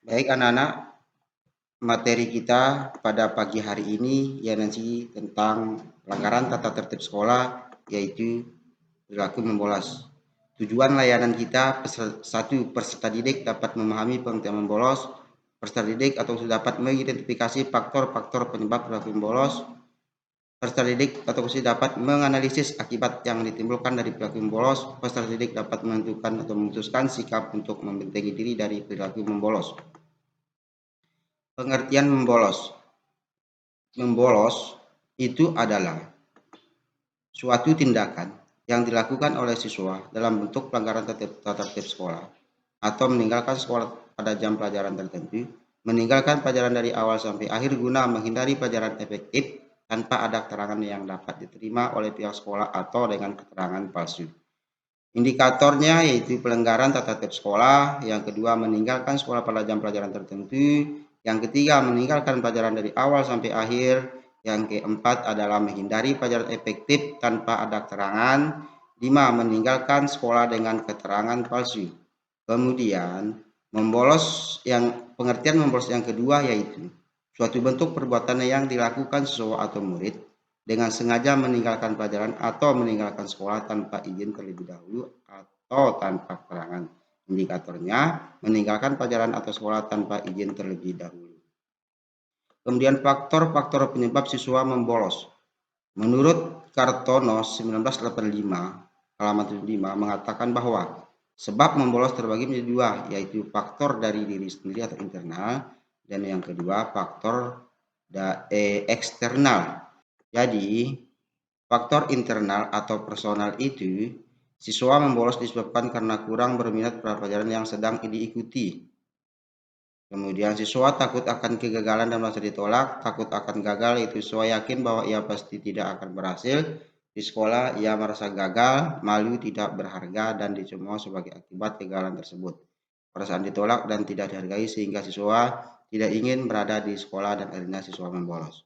Baik anak-anak, materi kita pada pagi hari ini ya nanti tentang pelanggaran tata tertib sekolah, yaitu perilaku membolos. Tujuan layanan kita, satu, peserta didik dapat memahami pengertian membolos. Peserta didik atau dapat mengidentifikasi faktor-faktor penyebab perilaku membolos. Peserta didik atau dapat menganalisis akibat yang ditimbulkan dari perilaku membolos. Peserta didik dapat menentukan atau memutuskan sikap untuk membentengi diri dari perilaku membolos. Pengertian membolos. Membolos itu adalah suatu tindakan yang dilakukan oleh siswa dalam bentuk pelanggaran tata tertib sekolah atau meninggalkan sekolah pada jam pelajaran tertentu, meninggalkan pelajaran dari awal sampai akhir guna menghindari pelajaran efektif tanpa ada keterangan yang dapat diterima oleh pihak sekolah atau dengan keterangan palsu. Indikatornya yaitu pelanggaran tata tertib sekolah, yang kedua meninggalkan sekolah pada jam pelajaran tertentu, yang ketiga meninggalkan pelajaran dari awal sampai akhir, yang keempat adalah menghindari pelajaran efektif tanpa ada keterangan, 5 meninggalkan sekolah dengan keterangan palsu. Kemudian pengertian membolos yang kedua yaitu suatu bentuk perbuatan yang dilakukan siswa atau murid dengan sengaja meninggalkan pelajaran atau meninggalkan sekolah tanpa izin terlebih dahulu atau tanpa keterangan. Indikatornya meninggalkan pelajaran atau sekolah tanpa izin terlebih dahulu. Kemudian faktor-faktor penyebab siswa membolos. Menurut Kartono 1985 halaman 75 mengatakan bahwa sebab membolos terbagi menjadi dua, yaitu faktor dari diri sendiri atau internal, dan yang kedua faktor eksternal. Jadi, faktor internal atau personal itu, siswa membolos disebabkan karena kurang berminat pada pelajaran yang sedang diikuti. Kemudian siswa takut akan kegagalan dan merasa ditolak, takut akan gagal, itu siswa yakin bahwa ia pasti tidak akan berhasil. Di sekolah ia merasa gagal, malu, tidak berharga, dan dicemooh sebagai akibat kegagalan tersebut. Perasaan ditolak dan tidak dihargai sehingga siswa tidak ingin berada di sekolah dan akhirnya siswa membolos.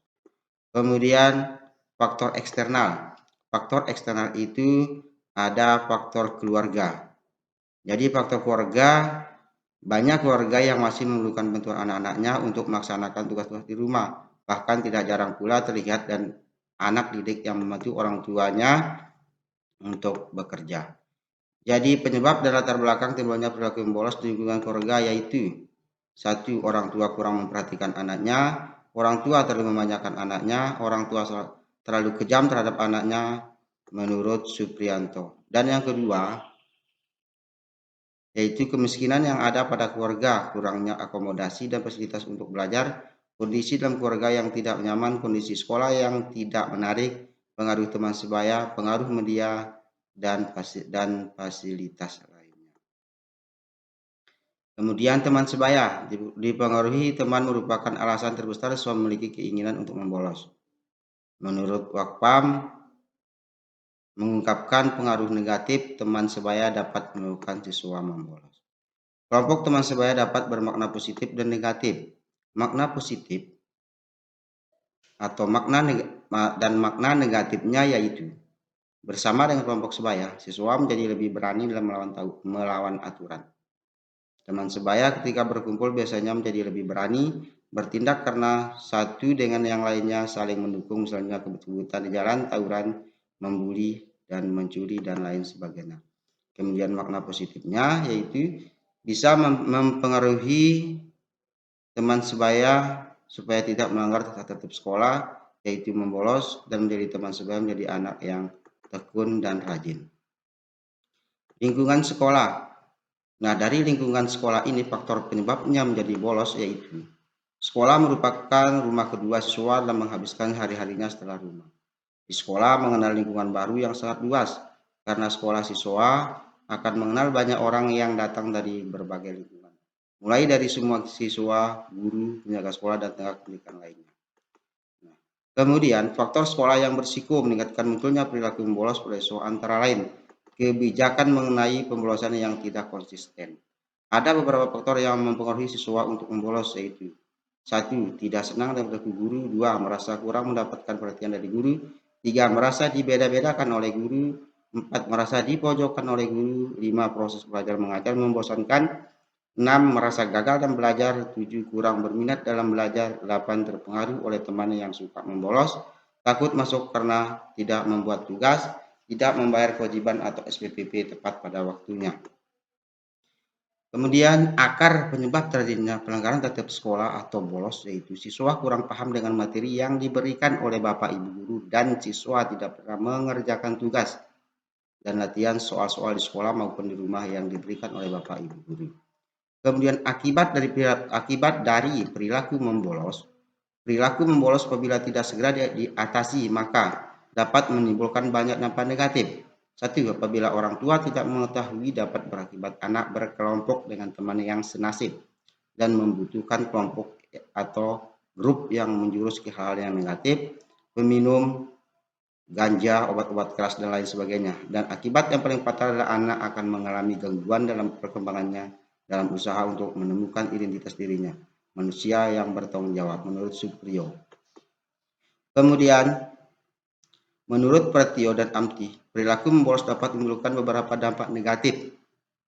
Kemudian faktor eksternal. Faktor eksternal itu ada faktor keluarga. Jadi faktor keluarga, banyak keluarga yang masih memerlukan bantuan anak-anaknya untuk melaksanakan tugas-tugas di rumah. Bahkan tidak jarang pula terlihat dan anak didik yang membantu orang tuanya untuk bekerja. Jadi penyebab dan latar belakang timbulnya perilaku membolos di lingkungan keluarga yaitu satu, orang tua kurang memperhatikan anaknya, orang tua terlalu memanjakan anaknya, orang tua terlalu kejam terhadap anaknya, menurut Suprianto. Dan yang kedua, yaitu kemiskinan yang ada pada keluarga, kurangnya akomodasi dan fasilitas untuk belajar, kondisi dalam keluarga yang tidak nyaman, kondisi sekolah yang tidak menarik, pengaruh teman sebaya, pengaruh media, dan fasilitas lainnya. Kemudian teman sebaya, dipengaruhi teman merupakan alasan terbesar siswa memiliki keinginan untuk membolos. Menurut Wakpam, mengungkapkan pengaruh negatif teman sebaya dapat menyebabkan siswa membolos. Kelompok teman sebaya dapat bermakna positif dan negatif. Makna positif atau makna negatifnya yaitu bersama dengan kelompok sebaya, siswa menjadi lebih berani dalam melawan aturan. Teman sebaya ketika berkumpul biasanya menjadi lebih berani bertindak karena satu dengan yang lainnya saling mendukung, misalnya kebut-kebutan di jalan, tawuran, membuli, dan mencuri, dan lain sebagainya. Kemudian makna positifnya yaitu bisa mempengaruhi teman sebaya supaya tidak melanggar tata tertib sekolah, yaitu membolos, dan menjadi teman sebaya menjadi anak yang tekun dan rajin. Lingkungan sekolah. Nah, dari lingkungan sekolah ini faktor penyebabnya menjadi bolos yaitu sekolah merupakan rumah kedua siswa dalam menghabiskan hari-harinya setelah rumah. Di sekolah mengenal lingkungan baru yang sangat luas karena sekolah siswa akan mengenal banyak orang yang datang dari berbagai lingkungan. Mulai dari semua siswa, guru, penjaga sekolah, dan tenaga pendidikan lainnya. Nah, kemudian faktor sekolah yang berisiko meningkatkan munculnya perilaku membolos pada siswa antara lain kebijakan mengenai pembolosan yang tidak konsisten. Ada beberapa faktor yang mempengaruhi siswa untuk membolos yaitu 1. Tidak senang dengan perilaku guru. 2. Merasa kurang mendapatkan perhatian dari guru. 3. Merasa dibeda-bedakan oleh guru. 4. Merasa dipojokkan oleh guru. 5. Proses belajar mengajar membosankan. 6. Merasa gagal dan belajar. 7. Kurang berminat dalam belajar. 8. Terpengaruh oleh teman yang suka membolos. Takut masuk karena tidak membuat tugas. Tidak membayar kewajiban atau SPPP tepat pada waktunya. Kemudian akar penyebab terjadinya pelanggaran tertib sekolah atau bolos yaitu siswa kurang paham dengan materi yang diberikan oleh Bapak Ibu guru dan siswa tidak pernah mengerjakan tugas dan latihan soal-soal di sekolah maupun di rumah yang diberikan oleh Bapak Ibu guru. Kemudian akibat dari perilaku membolos. Perilaku membolos apabila tidak segera diatasi maka dapat menimbulkan banyak dampak negatif. 1. Apabila orang tua tidak mengetahui dapat berakibat anak berkelompok dengan teman yang senasib dan membutuhkan kelompok atau grup yang menjurus ke hal yang negatif, peminum ganja, obat-obat keras dan lain sebagainya. Dan akibat yang paling fatal adalah anak akan mengalami gangguan dalam perkembangannya dalam usaha untuk menemukan identitas dirinya, manusia yang bertanggung jawab menurut Suprio. Kemudian menurut Pratio dan Amti, perilaku membolos dapat menimbulkan beberapa dampak negatif,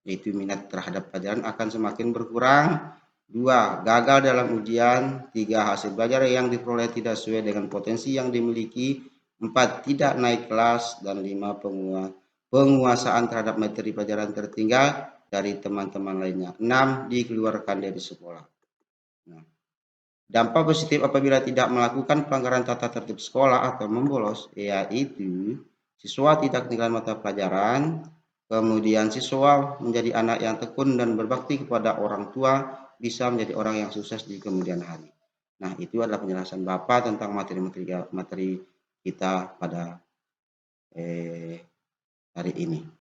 yaitu minat terhadap pelajaran akan semakin berkurang. 2. Gagal dalam ujian. 3. Hasil belajar yang diperoleh tidak sesuai dengan potensi yang dimiliki. 4. Tidak naik kelas. Dan 5. Penguasaan terhadap materi pelajaran tertinggal dari teman-teman lainnya. 6. Dikeluarkan dari sekolah. Nah, dampak positif apabila tidak melakukan pelanggaran tata tertib sekolah atau membolos, yaitu siswa tidak ketinggalan mata pelajaran, kemudian siswa menjadi anak yang tekun dan berbakti kepada orang tua, bisa menjadi orang yang sukses di kemudian hari. Nah, itu adalah penjelasan Bapak tentang materi kita pada hari ini.